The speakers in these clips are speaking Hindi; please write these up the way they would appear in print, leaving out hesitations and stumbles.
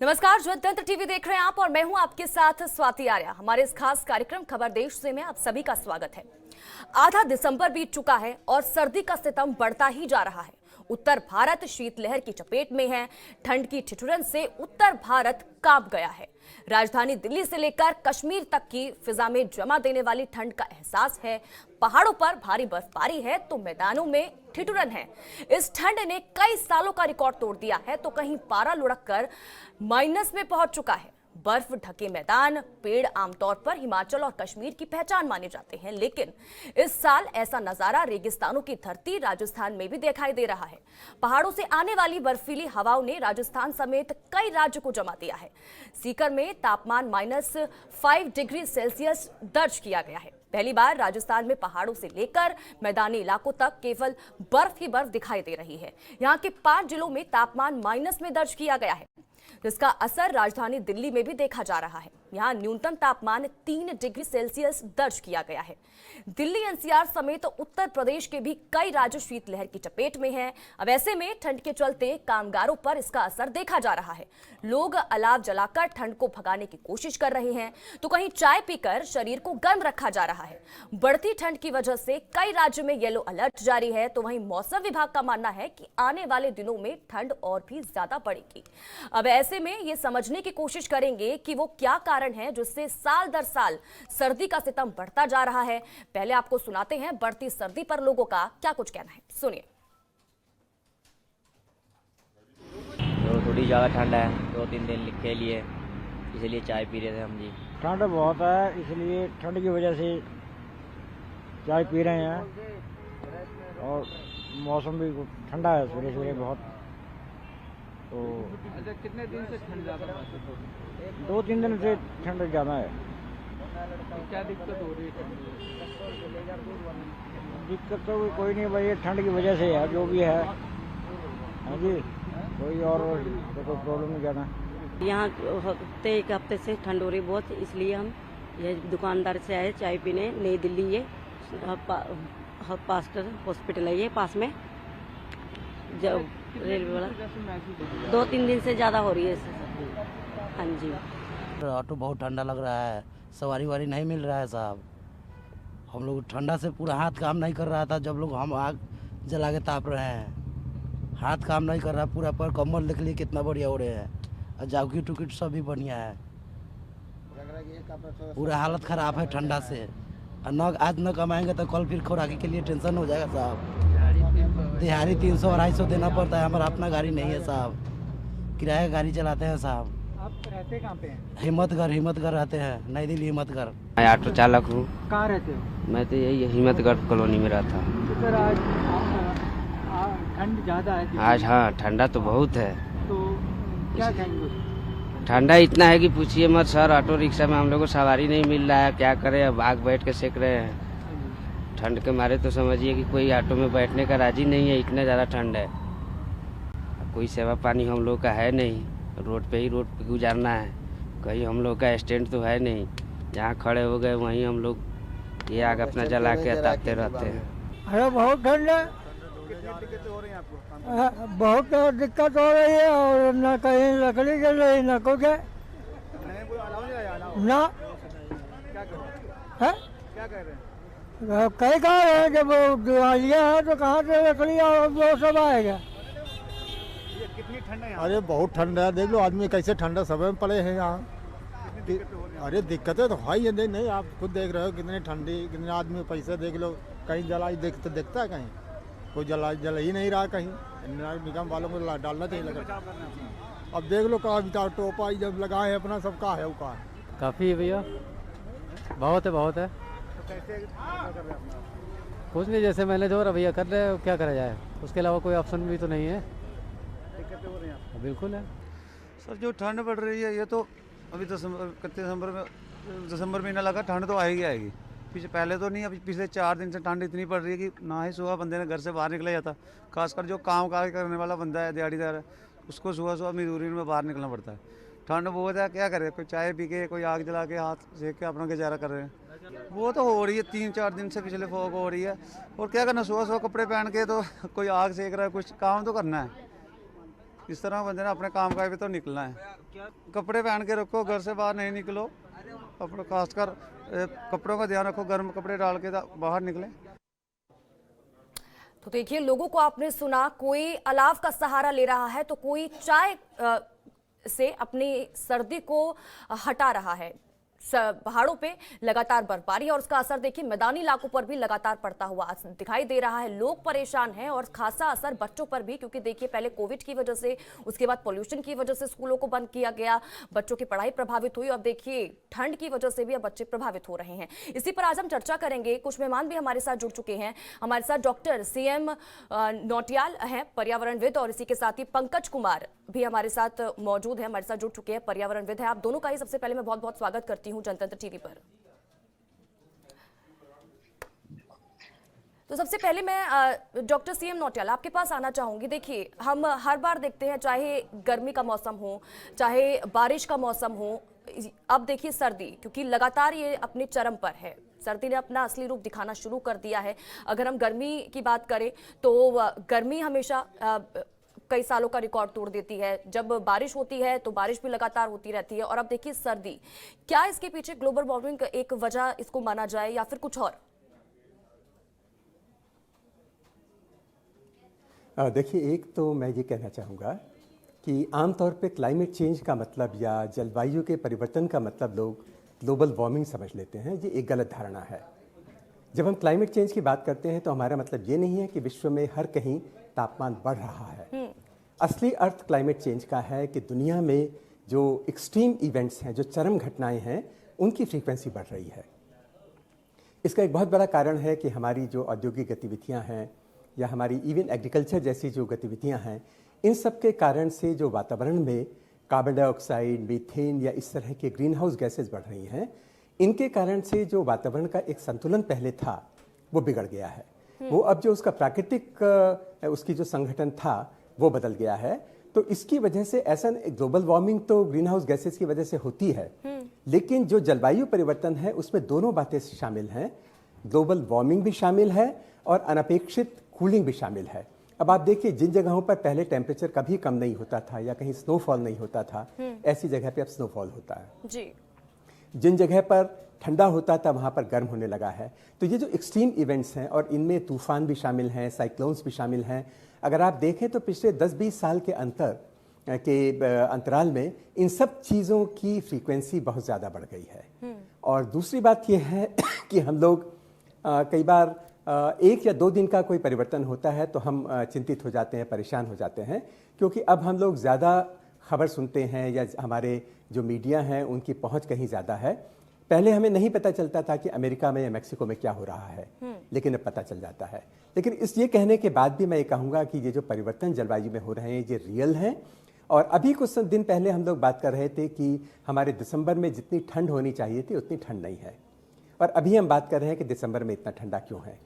नमस्कार, जनतंत्र टीवी देख रहे हैं आप और मैं हूं आपके साथ स्वाति आर्या। हमारे इस खास कार्यक्रम खबर देश से में आप सभी का स्वागत है। आधा दिसंबर बीत चुका है और सर्दी का सितम बढ़ता ही जा रहा है। उत्तर भारत शीतलहर की चपेट में है। ठंड की ठिठुरन से उत्तर भारत कांप गया है। राजधानी दिल्ली से लेकर कश्मीर तक की फिजा में जमा देने वाली ठंड का एहसास है। पहाड़ों पर भारी बर्फबारी है तो मैदानों में ठिठुरन है। इस ठंड ने कई सालों का रिकॉर्ड तोड़ दिया है तो कहीं पारा लुढ़क कर माइनस में पहुंच चुका है। बर्फ ढके मैदान, पेड़ आमतौर पर हिमाचल और कश्मीर की पहचान माने जाते हैं, लेकिन इस साल ऐसा नजारा रेगिस्तानों की धरती राजस्थान में भी दिखाई दे रहा है। पहाड़ों से आने वाली बर्फीली हवाओं ने राजस्थान समेत कई राज्यों को जमा दिया है। सीकर में तापमान -5 डिग्री सेल्सियस दर्ज किया गया है। पहली बार राजस्थान में पहाड़ों से लेकर मैदानी इलाकों तक केवल बर्फ ही बर्फ दिखाई दे रही है। यहाँ के 5 जिलों में तापमान माइनस में दर्ज किया गया है, जिसका असर राजधानी दिल्ली में भी देखा जा रहा है। यहाँ न्यूनतम तापमान 3 डिग्री सेल्सियस दर्ज किया गया है। दिल्ली एनसीआर समेत उत्तर प्रदेश के भी कई राज्य शीतलहर की चपेट में हैं। अब ऐसे में ठंड के चलते कामगारों पर इसका असर देखा जा रहा है। लोग अलाव जलाकर ठंड को भगाने की कोशिश कर रहे हैं तो कहीं चाय पीकर शरीर को गर्म रखा जा रहा है। बढ़ती ठंड की वजह से कई राज्यों में येलो अलर्ट जारी है तो वहीं मौसम विभाग का मानना है कि आने वाले दिनों में ठंड और भी ज्यादा बढ़ेगी। अब ऐसे में ये समझने की कोशिश करेंगे कि वो क्या कारण है जिससे साल दर साल सर्दी का सितम बढ़ता जा रहा है। पहले आपको सुनाते हैं बढ़ती सर्दी पर लोगों का क्या कुछ कहना है, सुनिए। थोड़ी ज़्यादा ठंड है, 2-3 दिन के लिए, इसलिए चाय पी रहे थे हम जी। ठंड बहुत है, इसलिए ठंड की वजह से चाय पी रहे हैं और मौसम भी ठंडा है सवेरे सवेरे बहुत। तो अच्छा, कितने दिन से ठंड ज़्यादा महसूस हो रही है? 2-3 दिन से ठंड ज़्यादा है। क्या दिक्कत हो रही है ठंड में? दिक्कत तो कोई नहीं भाई, ये ठंड की वजह से है जो भी है। हाँ जी, कोई और तो कोई प्रॉब्लम नहीं ज़्यादा। यहाँ एक हफ्ते से ठंड हो रही बहुत, इसलिए हम ये दुकानदार से आए चाय पीने। नई दिल्ली ये पास्टर हॉस्पिटल है ये पास में, जब रेलवे वाला 2-3 दिन से ज़्यादा हो रही है। हाँ जी, ऑटो बहुत ठंडा लग रहा है, सवारी वारी नहीं मिल रहा है साहब। हम लोग ठंडा से पूरा हाथ काम नहीं कर रहा था, जब लोग हम आग जला के ताप रहे हैं। हाथ काम नहीं कर रहा पूरा, पर कम्बल देख लिए कितना बढ़िया उड़े हैं और जैकेट टुकेट सब भी बढ़िया है। पूरा हालत खराब है ठंडा से, और न आज न कमाएंगे तो कल फिर खुराकी के लिए टेंशन हो जाएगा साहब। दिहाड़ी 300-250 देना पड़ता है, हमारा अपना गाड़ी नहीं है साहब, किराया गाड़ी चलाते हैं साहब। आप रहते कहाँ पे हैं? हिम्मतगढ़ रहते हैं, नई दिल्ली हिम्मतगढ़। मैं ऑटो चालक हूँ। कहाँ रहते हो? मैं तो यही हिम्मतगढ़ कॉलोनी में रहता हूँ। तो सर आज ठंड ज़्यादा है आज हाँ, ठंडा तो बहुत है। तो क्या कहेंगे? ठंडा इतना है कि पूछिए मत सर। ऑटो रिक्शा में हम लोग को सवारी नहीं मिल रहा है, क्या करें, अब आग बैठ के सेक रहे हैं। ठंड के मारे तो समझिए कि कोई ऑटो में बैठने का राजी नहीं है, इतना ज़्यादा ठंड है। कोई सेवा पानी हम लोग का है नहीं, रोड पे गुजारना है। कहीं हम लोग का स्टैंड तो है नहीं, जहाँ खड़े हो गए वहीं हम लोग ये आग अपना जला के तापते रहते हैं। अरे बहुत ठंड है, बहुत दिक्कत हो रही है और न कहीं लकड़ी जल रही न कुछ है ना। क्या कह रहे हैं? कहीं कहाँ है, जब दिवालियाँ हैं तो कहाँ से लकड़ी और वो सब आएगा। कितनी ठंड है? अरे बहुत ठंड है, देख लो आदमी कैसे ठंडा समय में पड़े हैं यहाँ। अरे दिक्कतें तो है ही नहीं, आप खुद देख रहे हो कितनी ठंडी, कितने आदमी पैसे देख लो, कहीं जलाई देखता है, कहीं कोई जल ही नहीं रहा। कहीं निगम वालों को डालना चाहिए लगा। अब देख लो कहाँ टोपा जब लगाए हैं अपना, सब कहाँ है वो कहाँ है। काफ़ी है भैया, बहुत है। तो कैसे कर रहे हैं? कुछ नहीं, जैसे मैंने जो रवैया कर रहे हैं क्या करा जाए, उसके अलावा कोई ऑप्शन भी तो नहीं है। दिक्कतें हो रही हैं? बिल्कुल है सर, जो ठंड बढ़ रही है ये तो अभी दिसंबर महीना लगा, ठंड तो आएगी। पहले तो नहीं, अभी पिछले 4 दिन से ठंड इतनी पड़ रही है कि ना ही सुबह बंदे ने घर से बाहर निकला जाता। खासकर जो काम काज करने वाला बंदा है, दिहाड़ीदार है, उसको सुबह मजदूरी में बाहर निकलना पड़ता है। ठंड बहुत है, क्या करे, कोई चाय पी के, कोई आग जला के हाथ सेक के अपना गुजारा कर रहे हैं। वो तो हो रही है 3-4 दिन से, पिछले फॉग हो रही है। और क्या करना, सुबह कपड़े पहन के तो कोई आग सेक रहा है, कुछ काम तो करना है। इस तरह बंदे ने अपने काम काज पे तो निकलना है। कपड़े पहन के रखो, घर से बाहर नहीं निकलो, अपना खासकर कपड़ों का ध्यान रखो, गर्म कपड़े डाल के बाहर निकलें। तो देखिए, लोगों को आपने सुना, कोई अलाव का सहारा ले रहा है तो कोई चाय से अपनी सर्दी को हटा रहा है। पहाड़ों पे लगातार बर्फबारी और उसका असर देखिए मैदानी इलाकों पर भी लगातार पड़ता हुआ दिखाई दे रहा है। लोग परेशान हैं और खासा असर बच्चों पर भी, क्योंकि देखिए पहले कोविड की वजह से, उसके बाद पोल्यूशन की वजह से स्कूलों को बंद किया गया, बच्चों की पढ़ाई प्रभावित हुई और देखिए ठंड की वजह से भी अब बच्चे प्रभावित हो रहे हैं। इसी पर आज हम चर्चा करेंगे। कुछ मेहमान भी हमारे साथ जुड़ चुके हैं। हमारे साथ डॉक्टर CM नौटियाल हैं, पर्यावरणविद, और इसी के साथ ही पंकज कुमार भी हमारे साथ मौजूद हैं, हमारे साथ जुड़ चुके हैं, पर्यावरणविद हैं। आप दोनों का ही सबसे पहले मैं बहुत बहुत स्वागत करती हूं जनतंत्र टीवी पर। तो सबसे पहले मैं डॉक्टर CM नौटियाल आपके पास आना चाहूंगी। देखिए, हम हर बार देखते हैं, चाहे गर्मी का मौसम हो, चाहे बारिश का मौसम हो, अब देखिए सर्दी, क्योंकि लगातार ये अपने चरम पर है। सर्दी ने अपना असली रूप दिखाना शुरू कर दिया है। अगर हम गर्मी की बात करें तो गर्मी हमेशा कई सालों का रिकॉर्ड तोड़ देती है। जब बारिश होती है तो बारिश भी लगातार होती रहती है, और अब देखिए सर्दी। क्या इसके पीछे ग्लोबल वार्मिंग एक वजह इसको माना जाए या फिर कुछ और? देखिए, एक तो मैं ये कहना चाहूँगा कि आमतौर पे क्लाइमेट चेंज का मतलब या जलवायु के परिवर्तन का मतलब लोग ग्लोबल वार्मिंग समझ लेते हैं। ये एक गलत धारणा है। जब हम क्लाइमेट चेंज की बात करते हैं तो हमारा मतलब ये नहीं है कि विश्व में हर कहीं तापमान बढ़ रहा है। असली अर्थ क्लाइमेट चेंज का है कि दुनिया में जो एक्सट्रीम इवेंट्स हैं, जो चरम घटनाएं हैं, उनकी फ्रीक्वेंसी बढ़ रही है। इसका एक बहुत बड़ा कारण है कि हमारी जो औद्योगिक गतिविधियां हैं या हमारी इवन एग्रीकल्चर जैसी जो गतिविधियां हैं, इन सब के कारण से जो वातावरण में कार्बन डाइऑक्साइड, मीथेन या इस तरह के ग्रीन हाउस गैसेज बढ़ रही हैं, इनके कारण से जो वातावरण का एक संतुलन पहले था वो बिगड़ गया है। वो अब जो उसका प्राकृतिक उसकी जो संगठन था वो बदल गया है। तो इसकी वजह से ऐसा ग्लोबल वार्मिंग तो ग्रीन हाउस गैसेज की वजह से होती है, लेकिन जो जलवायु परिवर्तन है उसमें दोनों बातें शामिल हैं। ग्लोबल वार्मिंग भी शामिल है और अनपेक्षित कूलिंग भी शामिल है। अब आप देखिए, जिन जगहों पर पहले टेम्परेचर कभी कम नहीं होता था या कहीं स्नोफॉल नहीं होता था, ऐसी जगह पे अब स्नोफॉल होता है जी। जिन जगह पर ठंडा होता था वहाँ पर गर्म होने लगा है। तो ये जो एक्सट्रीम इवेंट्स हैं, और इनमें तूफान भी शामिल हैं, साइक्लोन्स भी शामिल हैं। अगर आप देखें तो पिछले 10-20 साल के अंतराल में इन सब चीज़ों की फ्रीक्वेंसी बहुत ज़्यादा बढ़ गई है। और दूसरी बात यह है कि हम लोग कई बार 1 या 2 दिन का कोई परिवर्तन होता है तो हम चिंतित हो जाते हैं, परेशान हो जाते हैं, क्योंकि अब हम लोग ज़्यादा खबर सुनते हैं या हमारे जो मीडिया हैं उनकी पहुंच कहीं ज़्यादा है। पहले हमें नहीं पता चलता था कि अमेरिका में या मैक्सिको में क्या हो रहा है, लेकिन अब पता चल जाता है। लेकिन ये कहने के बाद भी मैं ये कहूँगा कि ये जो परिवर्तन जलवायु में हो रहे हैं ये रियल हैं। और अभी कुछ दिन पहले हम लोग बात कर रहे थे कि हमारे दिसंबर में जितनी ठंड होनी चाहिए थी उतनी ठंड नहीं है, और अभी हम बात कर रहे हैं कि दिसंबर में इतना ठंडा क्यों है।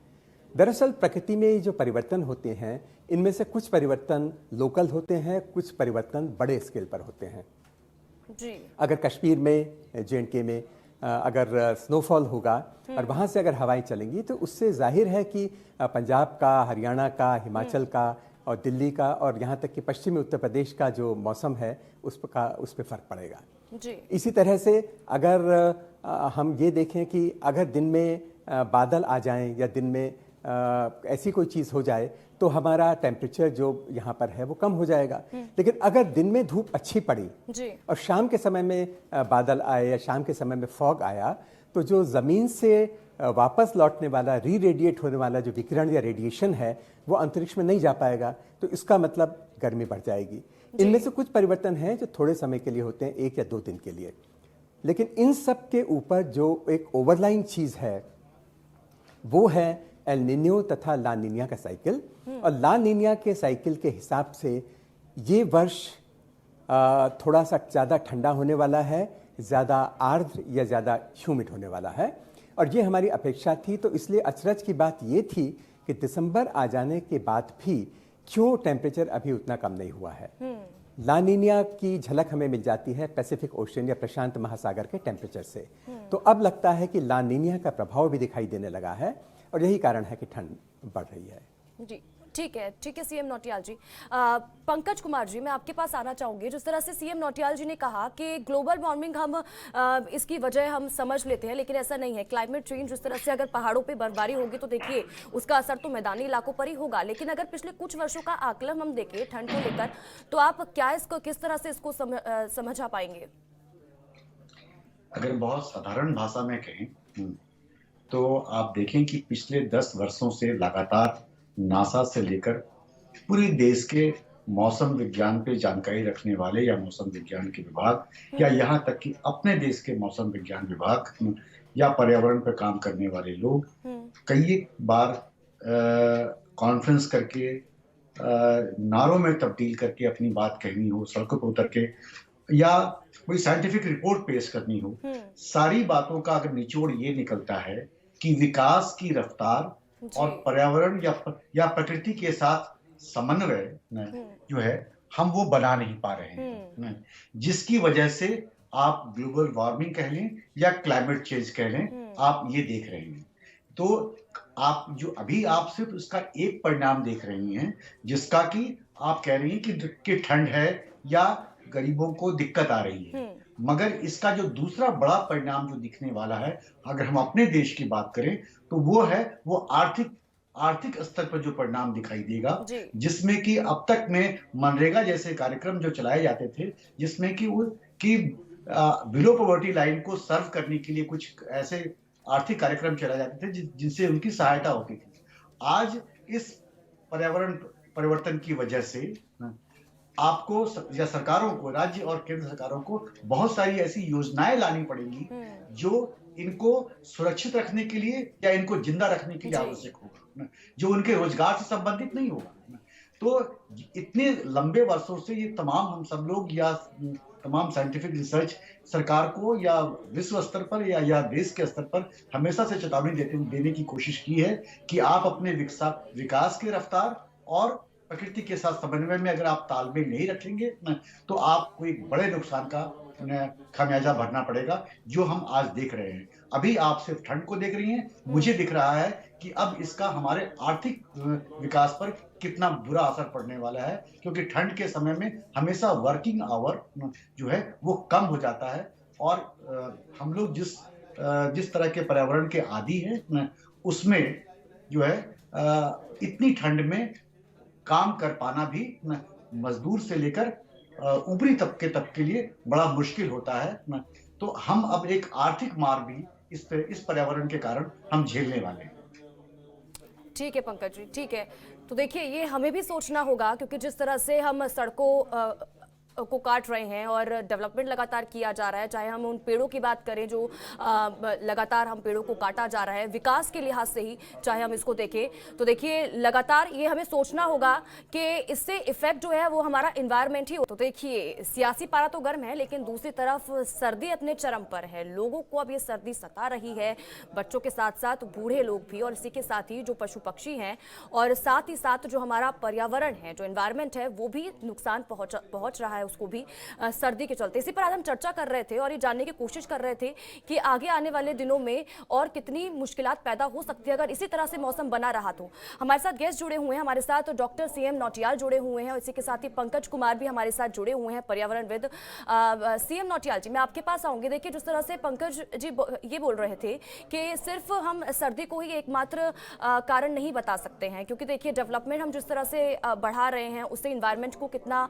दरअसल प्रकृति में जो परिवर्तन होते हैं, इनमें से कुछ परिवर्तन लोकल होते हैं, कुछ परिवर्तन बड़े स्केल पर होते हैं जी। अगर कश्मीर में, J&K में अगर स्नोफॉल होगा और वहाँ से अगर हवाएं चलेंगी तो उससे जाहिर है कि पंजाब का, हरियाणा का, हिमाचल का और दिल्ली का और यहाँ तक कि पश्चिमी उत्तर प्रदेश का जो मौसम है उस पर फ़र्क पड़ेगा जी। इसी तरह से अगर हम ये देखें कि अगर दिन में बादल आ जाएं या दिन में ऐसी कोई चीज़ हो जाए तो हमारा टेम्परेचर जो यहाँ पर है वो कम हो जाएगा। लेकिन अगर दिन में धूप अच्छी पड़ी जी। और शाम के समय में बादल आए या शाम के समय में फॉग आया तो जो ज़मीन से वापस लौटने वाला, री-रेडिएट होने वाला जो विकिरण या रेडिएशन है वो अंतरिक्ष में नहीं जा पाएगा, तो इसका मतलब गर्मी बढ़ जाएगी। इनमें से कुछ परिवर्तन हैं जो थोड़े समय के लिए होते हैं, 1 या 2 दिन के लिए, लेकिन इन सब के ऊपर जो एक ओवरलाइन चीज़ है वो है एल निन्यो तथा ला निन्या का साइकिल। और ला निन्या के साइकिल के हिसाब से ये वर्ष थोड़ा सा ज़्यादा ठंडा होने वाला है, ज़्यादा आर्द्र या ज़्यादा ह्यूमिड होने वाला है, और ये हमारी अपेक्षा थी। तो इसलिए अचरज की बात ये थी कि दिसंबर आ जाने के बाद भी क्यों टेम्परेचर अभी उतना कम नहीं हुआ है। ला निन्या की झलक हमें मिल जाती है पैसिफिक ओशन या प्रशांत महासागर के टेम्परेचर से। तो अब लगता है कि ला निन्या का प्रभाव भी दिखाई देने लगा है और यही कारण है कि ठंड बढ़ रही है जी। ठीक है सीएम नौटियाल जी। पंकज कुमार जी, मैं आपके पास आना चाहूंगी। जिस तरह से सीएम नौटियाल जी ने कहा कि ग्लोबल वार्मिंग हम इसकी वजह हम समझ लेते हैं, लेकिन ऐसा नहीं है। क्लाइमेट चेंज जिस तरह से अगर पहाड़ों पे बर्फबारी होगी तो देखिए उसका असर तो मैदानी इलाकों पर ही होगा, लेकिन अगर पिछले कुछ वर्षों का आकलन हम देखें ठंड को लेकर, तो आप क्या इसको किस तरह से इसको समझा पाएंगे? अगर बहुत साधारण भाषा में कहें तो आप देखें कि पिछले 10 वर्षों से लगातार नासा से लेकर पूरे देश के मौसम विज्ञान पे जानकारी रखने वाले या मौसम विज्ञान के विभाग या यहाँ तक कि अपने देश के मौसम विज्ञान विभाग या पर्यावरण पर काम करने वाले लोग कई बार कॉन्फ्रेंस करके नारों में तब्दील करके अपनी बात कहनी हो, सड़कों पर उतर के या कोई साइंटिफिक रिपोर्ट पेश करनी हो, सारी बातों का अगर निचोड़ ये निकलता है कि विकास की रफ्तार और पर्यावरण या प्रकृति के साथ समन्वय जो है हम वो बना नहीं पा रहे हैं, जिसकी वजह से आप ग्लोबल वार्मिंग कह लें या क्लाइमेट चेंज कह लें, आप ये देख रहे हैं। तो आप जो अभी आप सिर्फ उसका एक परिणाम देख रही हैं, जिसका कि आप कह रही हैं कि ठंड है या गरीबों को दिक्कत आ रही है, मगर इसका जो दूसरा बड़ा परिणाम जो दिखने वाला है, अगर हम अपने देश की बात करें तो वो है वो आर्थिक स्तर पर जो परिणाम दिखाई देगा, जिसमें कि अब तक में मनरेगा जैसे कार्यक्रम जो चलाए जाते थे, जिसमें कि बिलो पॉवर्टी लाइन को सर्व करने के लिए कुछ ऐसे आर्थिक कार्यक्रम चलाए जाते थे जिनसे उनकी सहायता होती थी। आज इस पर्यावरण परिवर्तन की वजह से आपको या सरकारों को, राज्य और केंद्र सरकारों को बहुत सारी ऐसी योजनाएं लानी पड़ेंगी जो इनको सुरक्षित रखने के लिए या इनको जिंदा रखने के लिए आवश्यक होगा, जो उनके रोजगार से संबंधित नहीं होगा। तो इतने लंबे वर्षों से ये तमाम हम सब लोग या तमाम साइंटिफिक रिसर्च सरकार को या विश्व स्तर पर या देश के स्तर पर हमेशा से चेतावनी देने की कोशिश की है कि आप अपने विकास की रफ्तार और प्रकृति के साथ समन्वय में अगर आप तालमेल नहीं रखेंगे तो आपको एक बड़े नुकसान का खामियाजा भरना पड़ेगा, जो हम आज देख रहे हैं। अभी आप सिर्फ ठंड को देख रही हैं, मुझे दिख रहा है कि अब इसका हमारे आर्थिक विकास पर कितना बुरा असर पड़ने वाला है, क्योंकि ठंड के समय में हमेशा वर्किंग आवर जो है वो कम हो जाता है और हम लोग जिस तरह के पर्यावरण के आदी हैं उसमें जो है इतनी ठंड में काम कर पाना भी मजदूर से लेकर ऊपरी तबके तक के लिए बड़ा मुश्किल होता है। तो हम अब एक आर्थिक मार भी इस पर्यावरण के कारण हम झेलने वाले हैं। ठीक है पंकज जी, ठीक है। तो देखिए ये हमें भी सोचना होगा, क्योंकि जिस तरह से हम सड़कों को काट रहे हैं और डेवलपमेंट लगातार किया जा रहा है, चाहे हम उन पेड़ों की बात करें जो लगातार हम पेड़ों को काटा जा रहा है विकास के लिहाज से ही, चाहे हम इसको देखें तो देखिए लगातार ये हमें सोचना होगा कि इससे इफेक्ट जो है वो हमारा इन्वायरमेंट ही हो। तो देखिए सियासी पारा तो गर्म है, लेकिन दूसरी तरफ सर्दी अपने चरम पर है। लोगों को अब ये सर्दी सता रही है, बच्चों के साथ साथ बूढ़े लोग भी, और इसी के साथ ही जो पशु पक्षी हैं और साथ ही साथ जो हमारा पर्यावरण है, जो इन्वायरमेंट है, वो भी नुकसान पहुंच रहा है उसको भी सर्दी के चलते। इसी पर आज हम चर्चा कर रहे थे और ये जानने की कोशिश कर रहे थे कि आगे आने वाले दिनों में और कितनी मुश्किलात पैदा हो सकती है अगर इसी तरह से मौसम बना रहा तो। हमारे साथ गेस्ट जुड़े हुए हैं, हमारे साथ डॉक्टर सीएम नौटियाल जुड़े हुए हैं और इसी के साथ ही पंकज कुमार भी हमारे साथ जुड़े हुए हैं, पर्यावरणविद। सीएम नौटियाल जी, मैं आपके पास आऊंगी। देखिए जिस तरह से पंकज जी ये बोल रहे थे कि सिर्फ हम सर्दी को ही एकमात्र कारण नहीं बता सकते हैं, क्योंकि देखिए डेवलपमेंट हम जिस तरह से बढ़ा रहे हैं उससे इन्वायरमेंट को कितना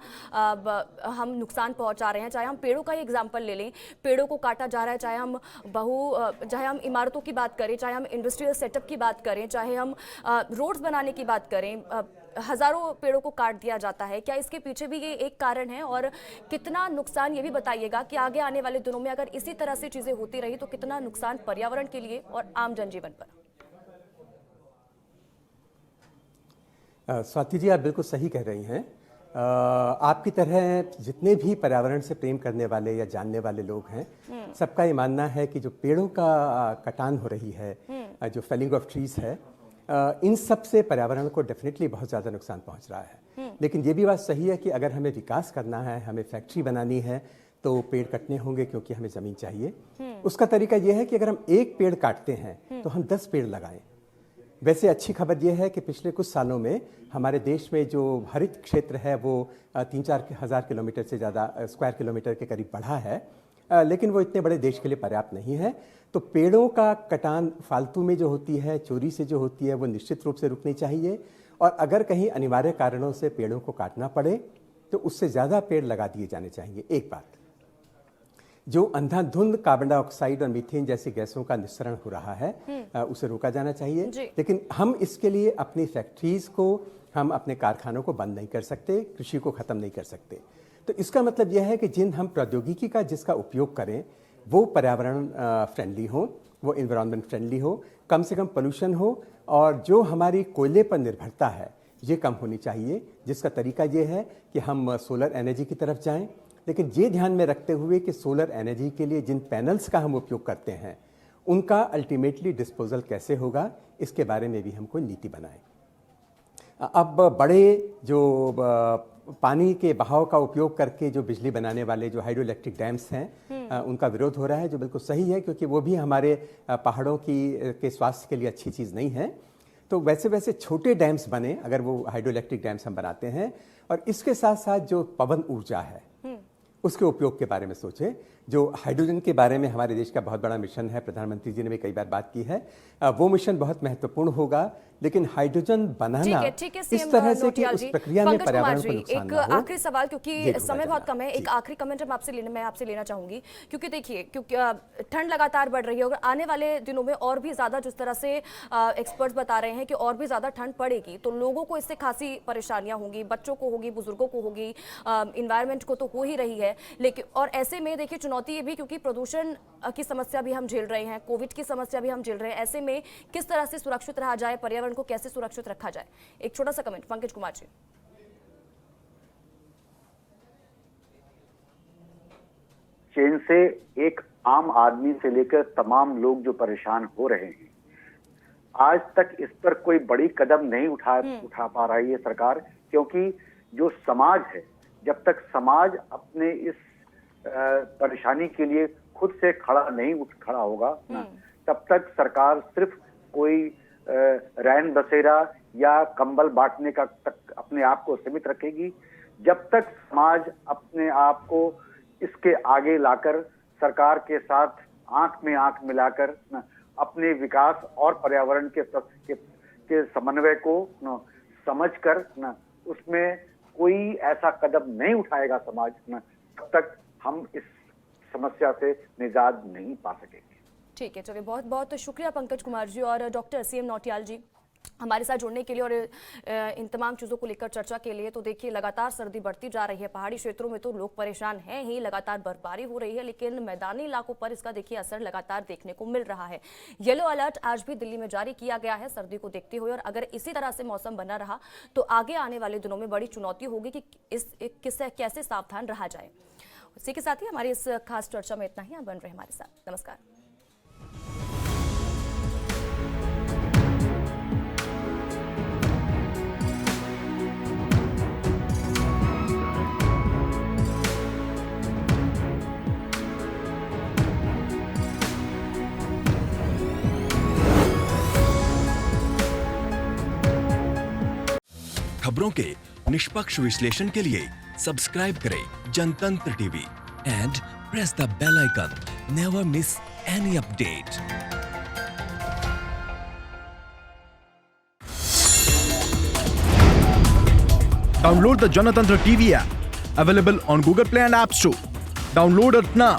हम नुकसान पहुंचा रहे हैं। चाहे हम पेड़ों का ही एग्जांपल ले लें, पेड़ों को काटा जा रहा है, चाहे हम इमारतों की बात करें, चाहे हम इंडस्ट्रियल सेटअप की बात करें, चाहे हम रोड्स बनाने की बात करें, हजारों पेड़ों को काट दिया जाता है। क्या इसके पीछे भी ये एक कारण है और कितना नुकसान, ये भी बताइएगा कि आगे आने वाले दिनों में अगर इसी तरह से चीजें होती रही तो कितना नुकसान पर्यावरण के लिए और आम जनजीवन पर। स्वाति जी, आप बिल्कुल सही कह रही हैं। आपकी तरह जितने भी पर्यावरण से प्रेम करने वाले या जानने वाले लोग हैं, सबका ये मानना है कि जो पेड़ों का कटान हो रही है, जो फेलिंग ऑफ ट्रीज है, इन सब से पर्यावरण को डेफिनेटली बहुत ज़्यादा नुकसान पहुंच रहा है। लेकिन ये भी बात सही है कि अगर हमें विकास करना है, हमें फैक्ट्री बनानी है, तो पेड़ कटने होंगे क्योंकि हमें ज़मीन चाहिए। उसका तरीका यह है कि अगर हम एक पेड़ काटते हैं तो हम 10 पेड़ लगाएं। वैसे अच्छी खबर यह है कि पिछले कुछ सालों में हमारे देश में जो हरित क्षेत्र है वो 3-4 हज़ार किलोमीटर से ज़्यादा स्क्वायर किलोमीटर के करीब बढ़ा है, लेकिन वो इतने बड़े देश के लिए पर्याप्त नहीं है। तो पेड़ों का कटान फालतू में जो होती है, चोरी से जो होती है, वो निश्चित रूप से रुकनी चाहिए। और अगर कहीं अनिवार्य कारणों से पेड़ों को काटना पड़े तो उससे ज़्यादा पेड़ लगा दिए जाने चाहिए। एक बात, जो अंधाधुंध कार्बन डाइऑक्साइड और मीथेन जैसी गैसों का निस्सरण हो रहा है उसे रोका जाना चाहिए। लेकिन हम इसके लिए अपनी फैक्ट्रीज को, हम अपने कारखानों को बंद नहीं कर सकते, कृषि को ख़त्म नहीं कर सकते। तो इसका मतलब यह है कि जिन हम प्रौद्योगिकी का जिसका उपयोग करें वो पर्यावरण फ्रेंडली हो, वो इन्वायरमेंट फ्रेंडली हो, कम से कम पोल्यूशन हो, और जो हमारी कोयले पर निर्भरता है ये कम होनी चाहिए। जिसका तरीका ये है कि हम सोलर एनर्जी की तरफ जाएं, लेकिन ये ध्यान में रखते हुए कि सोलर एनर्जी के लिए जिन पैनल्स का हम उपयोग करते हैं उनका अल्टीमेटली डिस्पोजल कैसे होगा, इसके बारे में भी हम कोई नीति बनाएं। अब बड़े जो पानी के बहाव का उपयोग करके जो बिजली बनाने वाले जो हाइड्रोइलेक्ट्रिक डैम्स हैं उनका विरोध हो रहा है, जो बिल्कुल सही है, क्योंकि वो भी हमारे पहाड़ों के स्वास्थ्य के लिए अच्छी चीज़ नहीं है। तो वैसे वैसे छोटे डैम्स बने अगर वो हाइड्रोइलेक्ट्रिक डैम्स हम बनाते हैं, और इसके साथ साथ जो पवन ऊर्जा है उसके उपयोग के बारे में सोचें। जो हाइड्रोजन के बारे में हमारे देश का बहुत बड़ा मिशन है, प्रधानमंत्री जी ने भी कई बार बात की है, वो मिशन बहुत महत्वपूर्ण होगा। लेकिन हाइड्रोजन बनाना इस तरह से कि उस प्रक्रिया में पर्यावरण को नुकसान ना हो। एक आखिरी सवाल, क्योंकि समय बहुत कम है, एक आखिरी कमेंट मैं आपसे लेना चाहूंगी, क्योंकि देखिए, क्योंकि ठंड लगातार बढ़ रही है और आने वाले दिनों में और भी ज्यादा, जिस तरह से एक्सपर्ट्स बता रहे हैं कि और भी ज्यादा ठंड पड़ेगी, तो लोगों को इससे खासी परेशानियां होंगी, बच्चों को होगी, बुजुर्गों को होगी, इन्वायरमेंट को तो हो ही रही है। लेकिन और ऐसे में देखिए चुनौती ये भी, क्योंकि प्रदूषण की समस्या भी हम झेल रहे हैं, कोविड की समस्या भी हम झेल रहे हैं, ऐसे में किस तरह से सुरक्षित रहा जाए, पर्यावरण को कैसे सुरक्षित रखा जाए? एक छोटा सा कमेंट पंकज कुमार जी। चीन से एक आम आदमी से लेकर तमाम लोग जो परेशान हो रहे हैं, आज तक इस पर कोई बड़ी कदम नहीं उठा पा रही है सरकार, क्योंकि जो समाज है, जब तक समाज अपने इस परेशानी के लिए खुद से खड़ा होगा ना, तब तक सरकार सिर्फ कोई रैन बसेरा या कंबल बांटने का तक अपने आप को सीमित रखेगी। जब तक समाज अपने आप को इसके आगे लाकर सरकार के साथ आंख में आंख मिलाकर ना, अपने विकास और पर्यावरण के समन्वय को ना, समझकर ना, उसमें कोई ऐसा कदम नहीं उठाएगा समाज ना, तब तक हम इस समस्या से निजात नहीं पा सकेंगे। ठीक है, चलिए, बहुत बहुत शुक्रिया पंकज कुमार जी और डॉक्टर सीएम नौटियाल जी हमारे साथ जुड़ने के लिए और इन तमाम चीज़ों को लेकर चर्चा के लिए। तो देखिए, लगातार सर्दी बढ़ती जा रही है, पहाड़ी क्षेत्रों में तो लोग परेशान हैं ही, लगातार बर्फबारी हो रही है, लेकिन मैदानी इलाकों पर इसका देखिए असर लगातार देखने को मिल रहा है। येलो अलर्ट आज भी दिल्ली में जारी किया गया है सर्दी को देखते हुए, और अगर इसी तरह से मौसम बना रहा तो आगे आने वाले दिनों में बड़ी चुनौती होगी कि किससे कैसे सावधान रहा जाए। इसी के साथ ही हमारी इस खास चर्चा में इतना ही। आप बन रहे हमारे साथ। नमस्कार। खबरों के निष्पक्ष विश्लेषण के लिए सब्सक्राइब करें Janatantra TV and press the bell icon. Never miss any update. Download the Janatantra TV app, available on Google Play and App Store. Download it now.